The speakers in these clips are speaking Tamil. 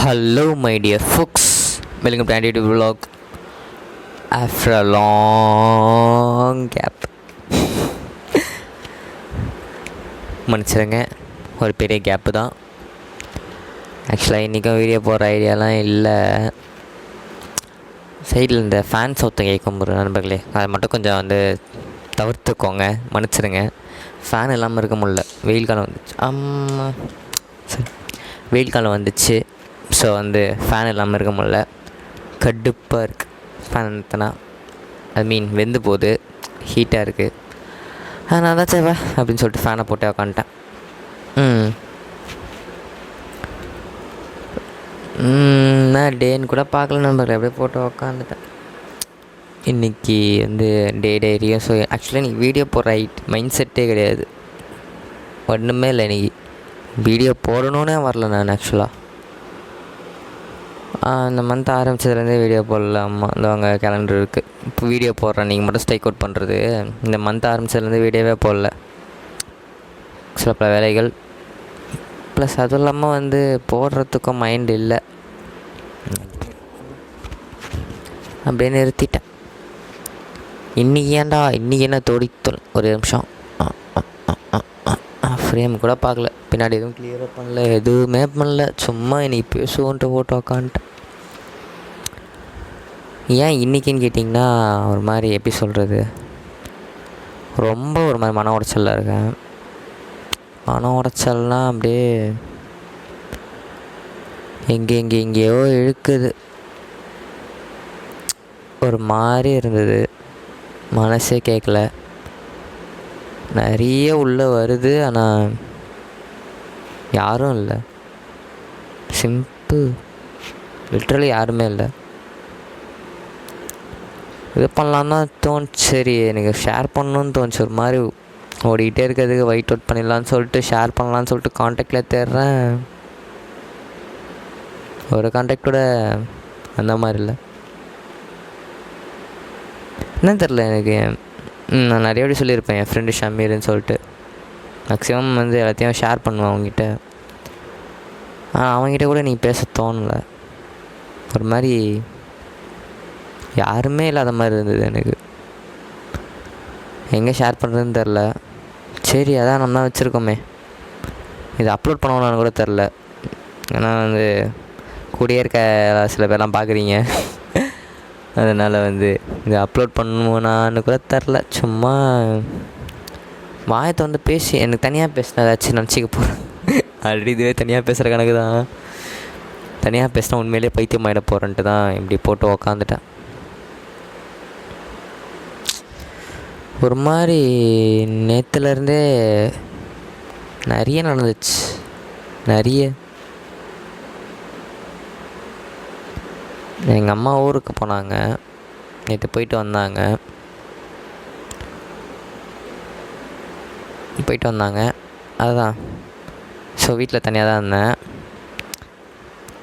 Hello, my dear folks. Welcome to Andy Vlog after a long gap. மன்னிச்சிடுங்க, ஒரு பெரிய கேப்பு தான். ஆக்சுவலாக இன்றைக்கும் வீடியோ போடுற ஐடியாலாம் இல்லை. சைடில் இந்த ஃபேன் சவுத்தம் கேட்கும் ஒரு நண்பர்களே, அதை மட்டும் கொஞ்சம் தவிர்த்துக்கோங்க, மன்னிச்சிடுங்க. ஃபேன் இல்லாமல் இருக்க முடியல. வெயில் காலம் வந்துச்சு. சரி, வெயில் காலம் வந்துச்சு. ஸோ ஃபேன் இல்லாமல் இருக்க முடியல. கடுப்பாக இருக்குது. ஃபேன் நிறுத்தினா வெந்து போகுது, ஹீட்டாக இருக்குது. அதனால தான் சேவை அப்படின்னு சொல்லிட்டு ஃபேனை போட்டு உக்காந்துட்டேன். நான் டேன்னு கூட பார்க்கல நம்பர், அப்படியே போட்டு உக்காந்துட்டேன். இன்றைக்கி டே டைரியும். ஸோ ஆக்சுவலாக இன்றைக்கி வீடியோ போடுற மைண்ட் செட்டே கிடையாது, ஒன்றுமே இல்லை. இன்றைக்கி வீடியோ போடணுன்னே வரல நான். ஆக்சுவலாக இந்த மந்த் ஆரம்பித்ததுலேருந்தே வீடியோ போடல. அம்மா அவங்க கேலண்டர் இருக்குது, இப்போ வீடியோ போடுறேன், நீங்கள் மட்டும் ஸ்ட்ரைக் அவுட் பண்ணுறது. இந்த மந்த் ஆரம்பித்ததுலேருந்து வீடியோவே போடல. சில பல வேலைகள் ப்ளஸ் அதுவும் இல்லாமல் போடுறதுக்கும் மைண்ட் இல்லை, அப்படியே நிறுத்திட்டேன். இன்றைக்கி என்ன தோடித்தோல். ஒரு நிமிஷம், ஃப்ரேம் கூட பார்க்கல, பின்னாடி எதுவும் கிளியராக பண்ணல, எதுவுமே பண்ணல. சும்மா இன்றைக்கி பேசுவோன்ட்டு போட்டு உக்காந்துட்டேன். ஏன் இன்றைக்கின்னு கேட்டிங்கன்னா, ஒரு மாதிரி எப்படி சொல்கிறது, ரொம்ப ஒரு மாதிரி மன உடைச்சலில் இருக்கேன். மன உடைச்சல்னால் அப்படியே எங்கேயோ இழுக்குது. ஒரு மாதிரி இருந்தது, மனசே கேட்கல. நிறைய உள்ளே வருது, ஆனால் யாரும் இல்லை. சிம்பிள், லிட்ரலி யாருமே இல்லை. இது பண்ணலான்னு தான் தோணுச்சு. சரி, எனக்கு ஷேர் பண்ணணுன்னு தோணுச்சு. ஒரு மாதிரி ஓடிக்கிட்டே இருக்கிறதுக்கு ஒயிட் அவுட் பண்ணிடலான்னு சொல்லிட்டு ஷேர் பண்ணலான்னு சொல்லிட்டு காண்டாக்டில் தேடுறேன். ஒரு காண்டாக்ட் கூட அந்த மாதிரி இல்லை. என்ன தெரில எனக்கு. நான் நிறைய வாட்டி சொல்லியிருப்பேன், என் ஃப்ரெண்டு ஷமீர்னு சொல்லிட்டு. மேக்ஸிமம் எல்லாத்தையும் ஷேர் பண்ணுவேன் அவங்ககிட்ட. அவங்ககிட்ட கூட நீ பேச தோணலை. ஒரு மாதிரி யாருமே இல்லாத மாதிரி இருந்தது எனக்கு. எங்கே ஷேர் பண்ணுறதுன்னு தெரில. சரி, அதான் நம்ம தான் வச்சுருக்கோமே, இது அப்லோட் பண்ணணும்னு கூட தெரில. ஏன்னா கூடயே இருக்க சில பேர்லாம் பார்க்குறீங்க, அதனால் இது அப்லோட் பண்ணுவோனான்னு கூட தெரில. சும்மா வாயத்தை பேசி எனக்கு தனியாக பேசினா ஏதாச்சும் நினச்சிக்க போகிறேன். ஆல்ரெடி இதுவே தனியாக பேசுகிற கணக்கு தான். தனியாக பேசினா உண்மையிலே பைத்தியம் ஆகிட போகிறேன்ட்டு தான் இப்படி போட்டு உக்காந்துட்டேன். ஒரு மாதிரி நேற்றுலேருந்தே நிறைய நடந்துச்சு. நிறைய எங்கள் அம்மா ஊருக்கு போனாங்க, நேற்று போயிட்டு வந்தாங்க. அதுதான். ஸோ வீட்டில் தனியாக தான் இருந்தேன்.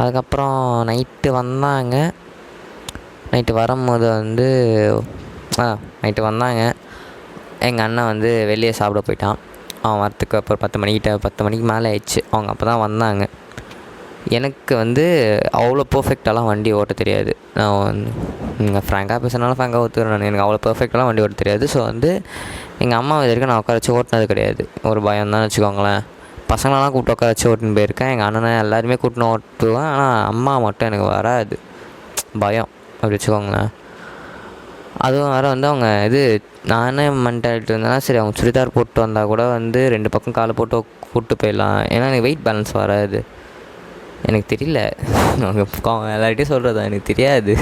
அதுக்கப்புறம் நைட்டு வந்தாங்க. நைட்டு வரும்போது நைட்டு வந்தாங்க. எங்கள் அண்ணன் வெளியே சாப்பிட போயிட்டான். அவன் வரத்துக்கு அப்புறம் 10 மணிக்கு மேலே ஆயிடுச்சு. அவங்க அப்போ தான் வந்தாங்க. எனக்கு அவ்வளோ பர்ஃபெக்டாலாம் வண்டி ஓட்ட தெரியாது. நான் நீங்கள் ஃப்ராங்காக பேசுனாலும் ஃப்ராங்காக ஒத்துக்கிறேன். எனக்கு அவ்வளோ பர்ஃபெக்டாலாம் வண்டி ஓட்ட தெரியாது. ஸோ எங்கள் அம்மா இது வரைக்கும் நான் உட்கார வச்சு ஓட்டினது கிடையாது. ஒரு பயம் தான் வச்சுக்கோங்களேன். பசங்களெலாம் கூப்பிட்டு உட்கார வச்சு ஓட்டுன்னு போயிருக்கேன். எங்கள் அண்ணனை எல்லாருமே கூட்டின்னு ஓட்டுவேன். ஆனால் அம்மா மட்டும் எனக்கு வராது, பயம் அப்படி வச்சுக்கோங்களேன். அதுவும் வேறு அவங்க நானே மென்டாலிட்டி இருந்தேன்னா சரி, அவங்க சுடிதார் போட்டு வந்தால் கூட 2 பக்கம் காலை போட்டு கூப்பிட்டு போயிடலாம். ஏன்னா எனக்கு வெயிட் பேலன்ஸ் வராது. எனக்கு தெரியல, எல்லார்கிட்டையும் சொல்கிறது தான், எனக்கு தெரியாது.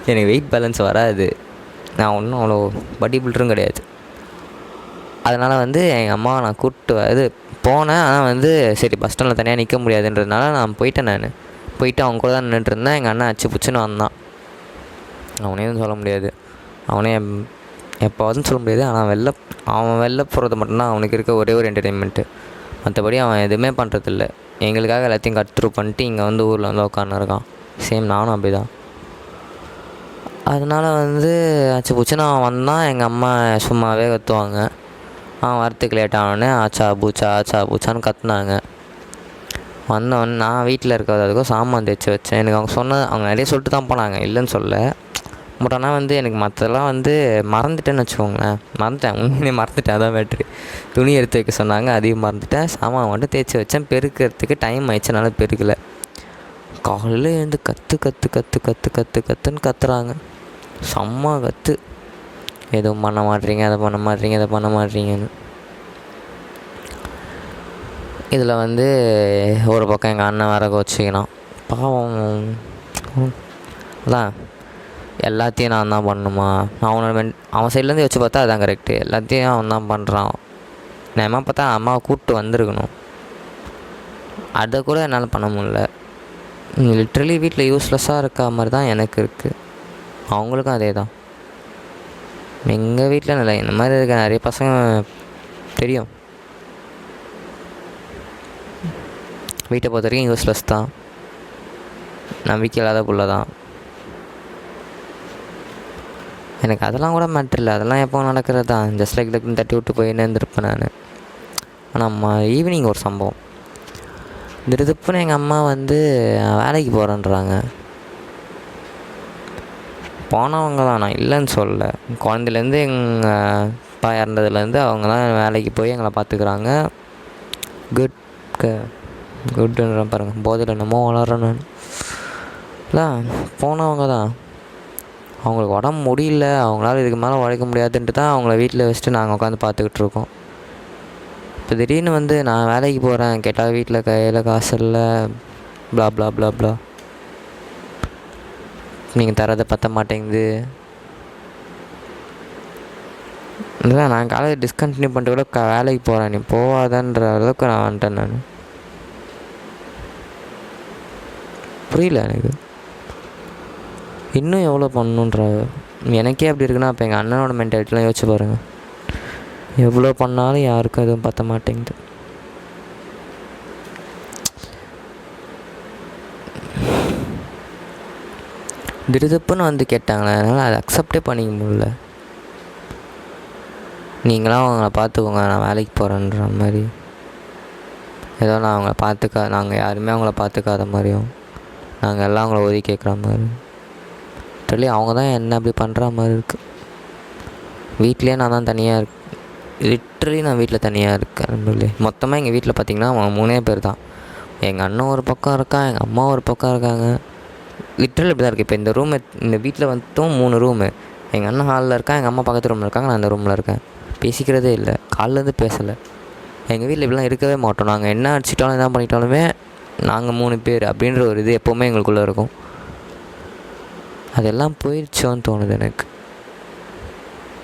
எனக்கு வெயிட் பேலன்ஸ் வராது. நான் ஒன்றும் அவ்வளோ பாடி பில்டரும் கிடையாது. அதனால் எங்கள் அம்மாவை நான் கூப்பிட்டு போனேன். ஆனால் சரி, பஸ் ஸ்டாண்டில் தனியாக நிற்க முடியாதுன்றதுனால நான் போயிட்டேன். போயிட்டு அவங்க கூட தான் நின்றுட்டுருந்தேன். எங்கள் அண்ணன் அச்சு புச்சுன்னு வந்தான். அவனே சொல்ல முடியாது, அவனே எப்போதும் சொல்ல முடியாது. ஆனால் அவன் வெளில போகிறது மட்டும்தான் அவனுக்கு இருக்க ஒரே ஒரு என்டர்டெயின்மெண்ட்டு. மற்றபடி அவன் எதுவுமே பண்ணுறதில்ல. எங்களுக்காக எல்லாத்தையும் கட் த்ரூ பண்ணிட்டு இங்கே ஊரில் உட்காந்துருக்கான். சேம் நானும் அப்படி தான். அதனால் அச்சு பூச்சுன்னு அவன் வந்தான். எங்கள் அம்மா சும்மாவே கற்றுவாங்க. அவன் வரத்துக்கு லேட் ஆனோடனே ஆச்சா பூச்சான்னு கத்துனாங்க. வந்தவொடனே நான் வீட்டில் இருக்கிறதுக்கும் சாமான் தேய்ச்சி வச்சேன். எனக்கு அவங்க அவங்க நிறைய சொல்லிட்டு தான் போனாங்க, இல்லைன்னு சொல்ல. பட் ஆனால் வந்து எனக்கு மற்றதெல்லாம் வந்து மறந்துட்டேன்னு வச்சுக்கோங்களேன். உண்மையிலே மறந்துட்டேன், அதான் மேட்ரு. துணி எடுத்து வைக்க சொன்னாங்க, அதையும் மறந்துட்டேன். சாமான் மட்டும் தேய்ச்சி வச்சேன். பெருக்கிறதுக்கு டைம் ஆயிடுச்சனால பெருக்கலை. காலையில் எழுந்து கத்துன்னு கத்துறாங்க. செம்ம கத்து. எதுவும் பண்ண மாட்டீங்க, அதை பண்ண மாட்டீங்க, இதை பண்ண மாட்டீங்கன்னு. இதில் வந்து ஒரு பக்கம் எங்கள் அண்ணன் வேற கோச்சிக்கணும். பாவம் அதான் எல்லாத்தையும் நான் தான் பண்ணணுமா? அவன் சைட்லேருந்து வச்சு பார்த்தா அதான் கரெக்டு. எல்லாத்தையும் அவன் தான் பண்ணுறான். நான் பார்த்தா அம்மாவை கூப்பிட்டு வந்திருக்கணும். அதை கூட என்னால் பண்ண முடியல. லிட்ரலி வீட்டில் யூஸ்லெஸ்ஸாக இருக்க மாதிரி தான் எனக்கு இருக்குது. அவங்களுக்கும் அதே தான். எங்கள் வீட்டில் இல்லை, இந்த மாதிரி இருக்க நிறைய பசங்க தெரியும். வீட்டை பொறுத்த வரைக்கும் யூஸ்லெஸ் தான், நம்பிக்கை இல்லாத புள்ள தான். எனக்கு அதெல்லாம் கூட மேட்ரு இல்லை, அதெல்லாம் எப்போ நடக்கிறது தான். ஜஸ்ட் லைக் லக்குன்னு தட்டி விட்டு போய் இருந்திருப்பேன் நான். ஆனால் ஈவினிங் ஒரு சம்பவம் திருப்புன்னு எங்கள் அம்மா வந்து வேலைக்கு போகிறேன்றாங்க. போனவங்க தான், நான் இல்லைன்னு சொல்லலை. குழந்தைலேருந்து எங்கள் அப்பா இறந்ததுலேருந்து அவங்க தான் வேலைக்கு போய் எங்களை பார்த்துக்குறாங்க. குட்டுன்ற பாருங்கள், போதையில் என்னமோ வளர்றேன் நான். இல்லை, போனவங்க தான். அவங்களுக்கு உடம்பு முடியல, அவங்களால இதுக்கு மேலே உழைக்க முடியாதுன்ட்டு தான் அவங்கள வீட்டில் வச்சுட்டு நாங்கள் உட்காந்து பார்த்துக்கிட்டு இருக்கோம். இப்போ திடீர்னு வந்து நான் வேலைக்கு போகிறேன் கேட்டால் வீட்டில் கையில் காசு இல்லை, ப்ளா ப்ளா ப்ளா ப்ளா, நீங்கள் தரதை பற்ற மாட்டேங்குது. இல்லை, நான் காலேஜ் டிஸ்கண்டினியூ பண்ணிட்டு கூட வேலைக்கு போகிறேன், நீ போவாதன்ற அளவுக்கு நான் வந்துட்டேன். நான் புரியல எனக்கு இன்னும் எவ்வளோ பண்ணணுன்ற. எனக்கே அப்படி இருக்குன்னா அப்போ எங்கள் அண்ணனோட மென்டாலிட்டிலாம் யோசிச்சு பாருங்கள். எவ்வளோ பண்ணாலும் யாருக்கும் எதுவும் பற்ற மாட்டேங்குது. திடுதுப்புன்னு வந்து கேட்டாங்களே, அதனால் அதை அக்செப்டே பண்ணிக்க முடியல. நீங்களாம் அவங்கள பார்த்துக்கோங்க, நான் வேலைக்கு போகிறேன்ற மாதிரி. ஏதோ நான் அவங்கள நாங்கள் யாருமே அவங்கள பார்த்துக்காத மாதிரியும், நாங்கள் எல்லாம் அவங்கள ஒதுக்கி கேட்குற மாதிரி. சொல்லி அவங்க தான் என்ன அப்படி பண்ணுற மாதிரி இருக்குது. வீட்லேயே நான் தான் தனியாக லிட்ரலி நான் வீட்டில் தனியாக இருக்கேன். மொத்தமாக எங்கள் வீட்டில் பார்த்திங்கன்னா அவங்க 3 பேர் தான். எங்கள் அண்ணன் ஒரு பக்கம் இருக்கான், எங்கள் அம்மா ஒரு பக்கம் இருக்காங்க. லிட்ரலி இப்படி தான் இருக்குது. இப்போ இந்த வீட்டில் வந்துட்டும் 3 ரூமு. எங்கள் அண்ணன் ஹாலில் இருக்கான், எங்கள் அம்மா பக்கத்து ரூமில் இருக்காங்க, நான் அந்த ரூமில் இருக்கேன். பேசிக்கிறதே இல்லை, காலிலேருந்து பேசலை. எங்கள் வீட்டில் இப்படிலாம் இருக்கவே மாட்டோம். நாங்கள் என்ன அடிச்சிட்டாலும் என்ன பண்ணிட்டாலுமே நாங்கள் 3 பேர் அப்படின்ற ஒரு இது எப்போவுமே எங்களுக்குள்ளே இருக்கும். அதெல்லாம் போயிடுச்சோன்னு தோணுது எனக்கு.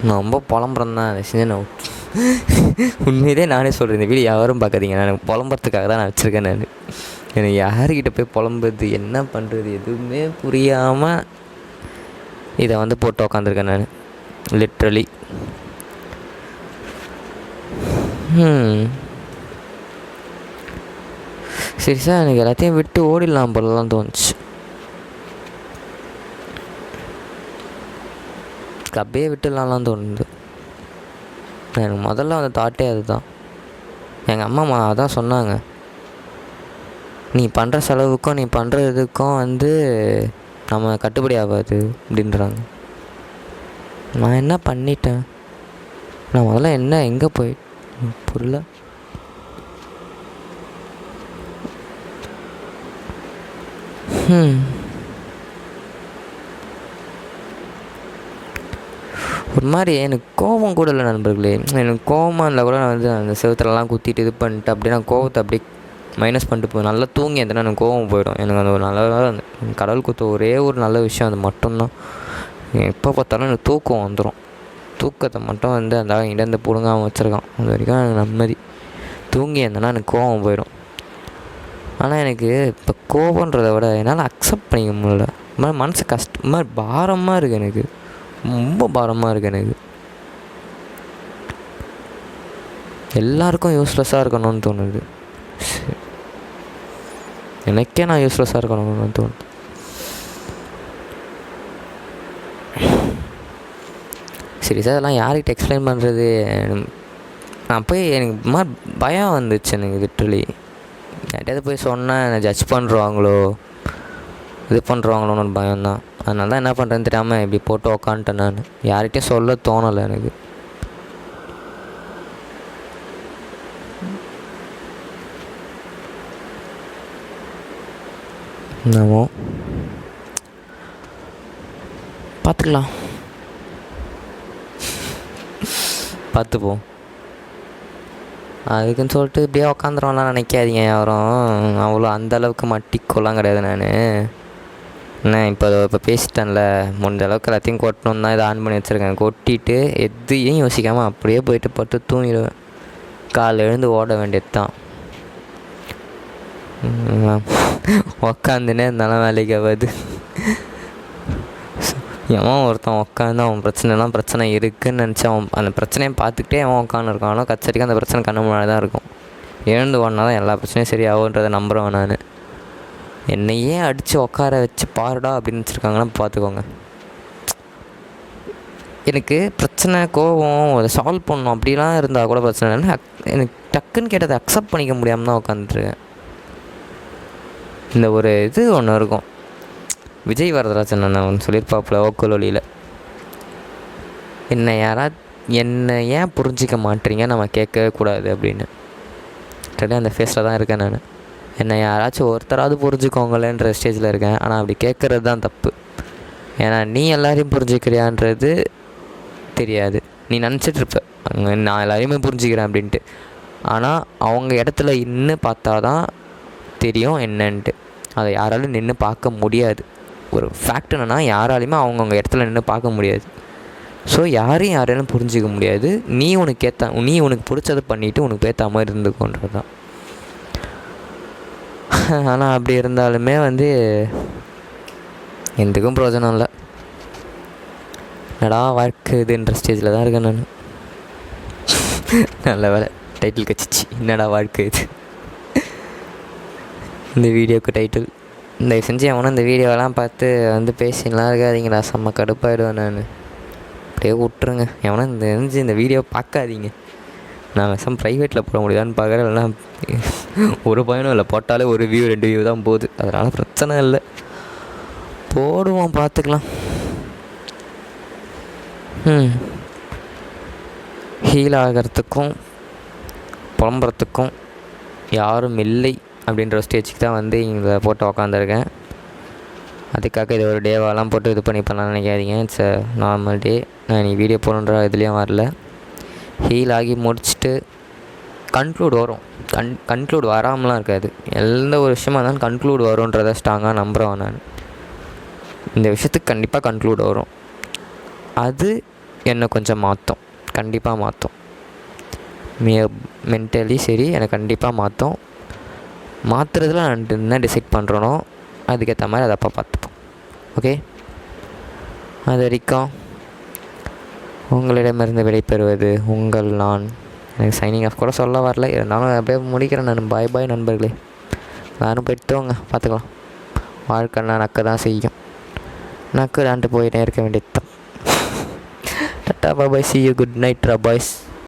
நான் ரொம்ப புலம்புறேன் தான் அதை செஞ்சு நான் உண்மையிலே நானே சொல்கிறேன். இந்த வீடு யாரும் பார்க்காதீங்க, நான் புலம்புறதுக்காக தான் நான் வச்சுருக்கேன். நான் எனக்கு யார்கிட்ட போய் புலம்புறது, என்ன பண்ணுறது எதுவுமே புரியாமல் இதை வந்து போட்டு உக்காந்துருக்கேன் நான் லிட்ரலி. சரி சார், எனக்கு எல்லாத்தையும் விட்டு ஓடிடலாம் போலலாம் தோணுச்சு. அப்படியே விட்டுடலாம்லாம் தோணுது. எனக்கு முதல்ல அந்த தாட்டே அதுதான். எங்கள் அம்மா அதான் சொன்னாங்க, நீ பண்ணுற செலவுக்கும் நீ பண்ணுற இதுக்கும் வந்து நம்ம கட்டுப்படி ஆகாது அப்படின்றாங்க. நான் என்ன பண்ணிட்டேன்? நான் முதல்ல எங்கே போய் புரியல. ஒரு மாதிரி எனக்கு கோபம் கூட இல்லை நண்பர்களே. எனக்கு கோபமாக இருந்தால் கூட நான் வந்து அந்த செவத்துலலாம் குத்திட்டு இது பண்ணிட்டு அப்படியே நான் கோபத்தை அப்படியே மைனஸ் பண்ணிட்டு போய் நல்லா தூங்கி இருந்தேன்னா எனக்கு கோபம் போயிடும். எனக்கு அந்த ஒரு நல்ல கடவுள் கொடுத்த ஒரே ஒரு நல்ல விஷயம் அது மட்டும்தான். எப்போ பார்த்தாலும் எனக்கு தூக்கம் வந்துடும். தூக்கத்தை மட்டும் வந்து அந்த இடந்து பிடுங்காமல் வச்சுருக்கான். அது வரைக்கும் எனக்கு நிம்மதி. தூங்கி இருந்தேன்னா எனக்கு கோபம் போயிடும். ஆனால் எனக்கு இப்போ கோபன்றதை விட என்னால் அக்செப்ட் பண்ணிக்க முடியல. மனசு மாதிரி பாரமாக இருக்குது. எனக்கு ரொம்ப பாரமாக இருக்குது. எனக்கு எல்லாருக்கும் யூஸ்லெஸ்ஸாக இருக்கணும்னு தோணுது. எனக்கே நான் யூஸ்லெஸ்ஸாக இருக்கணும்னு தோணுது. சரி சார், அதெல்லாம் யார்கிட்ட எக்ஸ்பிளைன் பண்ணுறது? நான் போய் எனக்கு மாதிரி பயம் வந்துச்சு. எனக்கு லிட்ரலி யார்கிட்டயாவது போய் சொன்னால் என்னை ஜட்ஜ் பண்ணுறாங்களோ இது பண்ணுறாங்களோன்னு ஒரு பயம்தான். அதனால தான் என்ன பண்ணுறேன்னு தெரியாமல் இப்படி போட்டு உக்காந்துட்டேன். நான் யார்கிட்டையும் சொல்ல தோணலை எனக்கு. என்னமோ பார்த்துக்கலாம், பார்த்துப்போம். அதுக்குன்னு சொல்லிட்டு இப்படியே உக்காந்துருவோம்லாம் நினைக்காதீங்க யாரும். அவ்வளோ அந்தளவுக்கு மட்டிக்கொல்லாம் கிடையாது நான். என்ன இப்போ பேசிட்டேன்ல, முடிஞ்ச அளவுக்கு எல்லாத்தையும் கொட்டணும் தான் இதை ஆன் பண்ணி வச்சுருக்கேன். கொட்டிட்டு எதையும் யோசிக்காமல் அப்படியே போயிட்டு பட்டு தூங்கிடுவேன். காலைல எழுந்து ஓட வேண்டியது தான். உக்காந்துனே இருந்தாலும் வேலைக்கு ஆகாது. எவன் ஒருத்தன் உட்காந்து அவன் பிரச்சனைலாம் பிரச்சனை இருக்குதுன்னு நினச்சி அவன் அந்த பிரச்சனையை பார்த்துக்கிட்டே அவன் உட்காந்துருக்கான். ஆனால் கச்சரிக்கை அந்த பிரச்சனை கண்ணு முன்னாடி தான் இருக்கும். எழுந்து ஓடினா தான் எல்லா பிரச்சனையும் சரியாகுன்றதை நம்புகிறவன் நான். என்னையே அடித்து உட்கார வச்சு பாருடா அப்படின்னு வச்சுருக்காங்கன்னா பார்த்துக்கோங்க. எனக்கு பிரச்சனை கோவம் அதை சால்வ் பண்ணணும் அப்படிலாம் இருந்தால் கூட பிரச்சனை இல்லைன்னா எனக்கு டக்குன்னு கேட்டதை அக்செப்ட் பண்ணிக்க முடியாமல் தான் உட்காந்துருக்கேன். இந்த ஒரு இது ஒன்று இருக்கும். விஜய் வரதராஜன் நான் ஒன்று சொல்லியிருப்பாப்புல ஓக்கல் ஒளியில், என்னை ஏன் புரிஞ்சிக்க மாட்டீங்க நம்ம கேட்கவே கூடாது அப்படின்னு. அந்த ஃபேஸில் தான் இருக்கேன் நான். என்னை யாராச்சும் ஒருத்தராவது புரிஞ்சுக்கோங்களேன்ற ஸ்டேஜில் இருக்கேன். ஆனால் அப்படி கேட்குறது தான் தப்பு. ஏன்னா நீ எல்லாரையும் புரிஞ்சுக்கிறியான்றது தெரியாது. நீ நினச்சிட்ருப்ப நான் எல்லாரையுமே புரிஞ்சுக்கிறேன் அப்படின்ட்டு. ஆனால் அவங்க இடத்துல இன்னும் பார்த்தா தான் தெரியும் என்னன்ட்டு. அதை யாராலும் நின்று பார்க்க முடியாது. ஒரு ஃபேக்ட் என்னென்னா யாராலையுமே அவங்கவுங்க இடத்துல நின்று பார்க்க முடியாது. ஸோ யாரையும் புரிஞ்சிக்க முடியாது. நீ உனக்கு பிடிச்சதை பண்ணிவிட்டு உனக்கு ஏற்ற மாதிரி இருந்துக்கோன்றது தான். ஆனால் அப்படி இருந்தாலுமே எதுக்கும் பிரயோஜனம் இல்லை. என்னடா வாழ்க்கை இதுன்ற ஸ்டேஜில் தான் இருக்கேன் நான். நல்ல வேலை டைட்டில் கச்சிச்சு, என்னடா வாழ்க்கை இது. இந்த வீடியோவுக்கு டைட்டில் தயவு செஞ்சு அவனும் இந்த வீடியோவெல்லாம் பார்த்து பேசினலாம் இருக்காதீங்களா, செம்ம கடுப்பாயிடுவேன் நான். அப்படியே விட்டுருங்க. எவனா இந்த வீடியோ பார்க்காதீங்க. நான் விஷம் ப்ரைவேட்டில் போட முடியாதான்னு பார்க்குறேன். இல்லைனா ஒரு பயனும் இல்லை, போட்டாலே ஒரு வியூ 2 வியூ தான் போகுது. அதனால் பிரச்சனை இல்லை, போடுவோம், பார்த்துக்கலாம். ஹீல் ஆகிறதுக்கும் புலம்புறத்துக்கும் யாரும் இல்லை அப்படின்ற ஸ்டேஜுக்கு தான் இங்கே போட்டு உக்காந்துருக்கேன். அதுக்காக இது ஒரு டேவாலாம் போட்டு இது பண்ணி பண்ணலான்னு நினைக்காதீங்க. It's a normal day. நான் நீ வீடியோ போகணுன்ற இதுலேயும் வரல. ஹீல் ஆகி முடிச்சுட்டு கன்க்ளூட் வரும். கன்க்ளூட் வராமலாம் இருக்காது. எந்த ஒரு விஷயமாக இருந்தாலும் கன்க்ளூட் வரும்ன்றதை ஸ்ட்ராங்காக நம்புகிறேன் நான். இந்த விஷயத்துக்கு கண்டிப்பாக கன்க்ளூட் வரும். அது என்னை கொஞ்சம் மாற்றும், கண்டிப்பாக மாற்றும். மென்டலி சரி, எனக்கு கண்டிப்பாக மாற்றும். மாற்றுறதுல நான் என்ன டிசைட் பண்ணுறனோ அதுக்கேற்ற மாதிரி அதை அப்போ பார்த்துப்போம். ஓகே, அது வரைக்கும் உங்களிடமிருந்து விடைபெறுவது உங்கள் நான். எனக்கு சைனிங் ஆஃப் கூட சொல்ல வரல, இருந்தாலும் அப்படியே முடிக்கிறேன் நான். பாய் பாய் நண்பர்களே. யாரும் போய்ட்டுவாங்க, பார்த்துக்கலாம். வாழ்க்கைன்னா நக்க தான் செய்யும். நக்கு தான்ட்டு போயிட்டே இருக்க வேண்டியது தான். Tata bye, C you, good night boys.